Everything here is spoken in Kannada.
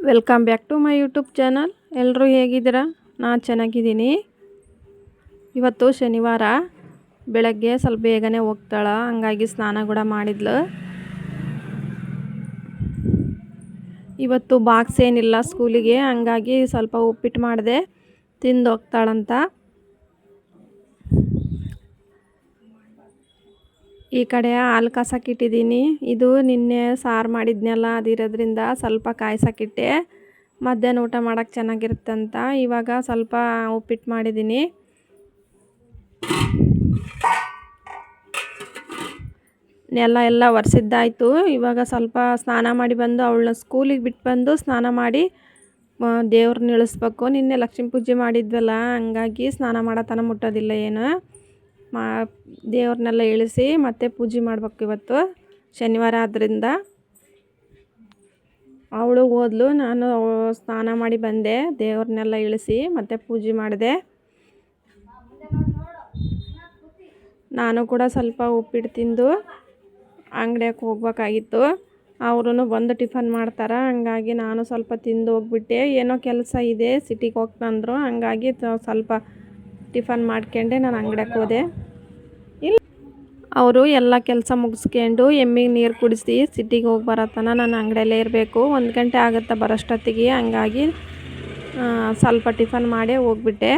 Welcome back to my YouTube channel. ಎಲ್ಲರೂ ಹೇಗಿದ್ದೀರಾ? ನಾನು ಚೆನ್ನಾಗಿದ್ದೀನಿ. ಇವತ್ತು ಶನಿವಾರ ಬೆಳಗ್ಗೆ ಸ್ವಲ್ಪ ಬೇಗನೆ ಹೋಗ್ತಾಳೆ, ಹಂಗಾಗಿ ಸ್ನಾನ ಕೂಡ ಮಾಡಿದ್ಲು. ಇವತ್ತು ಬಾಕ್ಸ್ ಏನಿಲ್ಲ ಸ್ಕೂಲಿಗೆ, ಹಂಗಾಗಿ ಸ್ವಲ್ಪ ಉಪ್ಪಿಟ್ಟು ಮಾಡಿದೆ, ತಿಂದು ಹೋಗ್ತಾಳಂತ. ಈ ಕಡೆ ಹಾಲು ಕಾಸಕ್ಕಿಟ್ಟಿದ್ದೀನಿ. ಇದು ನಿನ್ನೆ ಸಾರು ಮಾಡಿದ್ನೆಲ್ಲ, ಅದಿರೋದ್ರಿಂದ ಸ್ವಲ್ಪ ಕಾಯ್ಸಕ್ಕಿಟ್ಟೆ. ಮಧ್ಯಾಹ್ನ ಊಟ ಮಾಡೋಕ್ಕೆ ಚೆನ್ನಾಗಿರುತ್ತಂತ ಇವಾಗ ಸ್ವಲ್ಪ ಉಪ್ಪಿಟ್ಟು ಮಾಡಿದ್ದೀನಿ. ಎಲ್ಲ ಒರೆಸಿದ್ದಾಯಿತು. ಇವಾಗ ಸ್ವಲ್ಪ ಸ್ನಾನ ಮಾಡಿ ಬಂದು ಅವಳನ್ನ ಸ್ಕೂಲಿಗೆ ಬಿಟ್ಟು ಬಂದು ಸ್ನಾನ ಮಾಡಿ ದೇವ್ರನ್ನ ಇಳಿಸ್ಬೇಕು. ನಿನ್ನೆ ಲಕ್ಷ್ಮೀ ಪೂಜೆ ಮಾಡಿದ್ವಲ್ಲ, ಹಂಗಾಗಿ ಸ್ನಾನ ಮಾಡತನ ಮುಟ್ಟೋದಿಲ್ಲ ಏನು. ದೇವ್ರನ್ನೆಲ್ಲ ಇಳಿಸಿ ಮತ್ತೆ ಪೂಜೆ ಮಾಡ್ಬೇಕು. ಇವತ್ತು ಶನಿವಾರ ಆದ್ದರಿಂದ ಅವಳು ಹೋದ್ಲು, ನಾನು ಸ್ನಾನ ಮಾಡಿ ಬಂದೆ, ದೇವ್ರನ್ನೆಲ್ಲ ಇಳಿಸಿ ಮತ್ತೆ ಪೂಜೆ ಮಾಡಿದೆ. ನಾನು ಕೂಡ ಸ್ವಲ್ಪ ಉಪ್ಪಿಟ್ಟು ತಿಂದು ಅಂಗಡಿಗೆ ಹೋಗ್ಬೇಕಾಗಿತ್ತು. ಅವರು ಬಂದು ಟಿಫನ್ ಮಾಡ್ತಾರೆ, ಹಂಗಾಗಿ ನಾನು ಸ್ವಲ್ಪ ತಿಂದು ಹೋಗ್ಬಿಟ್ಟೆ. ಏನೋ ಕೆಲಸ ಇದೆ, ಸಿಟಿಗೆ ಹೋಗ್ತಂದ್ರು, ಹಂಗಾಗಿ ಸ್ವಲ್ಪ ಟಿಫನ್ ಮಾಡ್ಕೊಂಡೆ ನಾನು ಅಂಗಡಿಗೆ ಹೋದೆ. ಅವರು ಎಲ್ಲ ಕೆಲಸ ಮುಗಿಸ್ಕೊಂಡು ಎಮ್ಮಿಗೆ ನೀರು ಕುಡಿಸಿ ಸಿಟಿಗೆ ಹೋಗಿ ಬರತ್ತನ ನಾನು ಅಂಗಡಿಯಲ್ಲೇ ಇರಬೇಕು. 1 ಗಂಟೆ ಆಗುತ್ತೆ ಬರೋಷ್ಟೊತ್ತಿಗೆ, ಹಂಗಾಗಿ ಸ್ವಲ್ಪ ಟಿಫನ್ ಮಾಡೇ ಹೋಗ್ಬಿಟ್ಟೆ.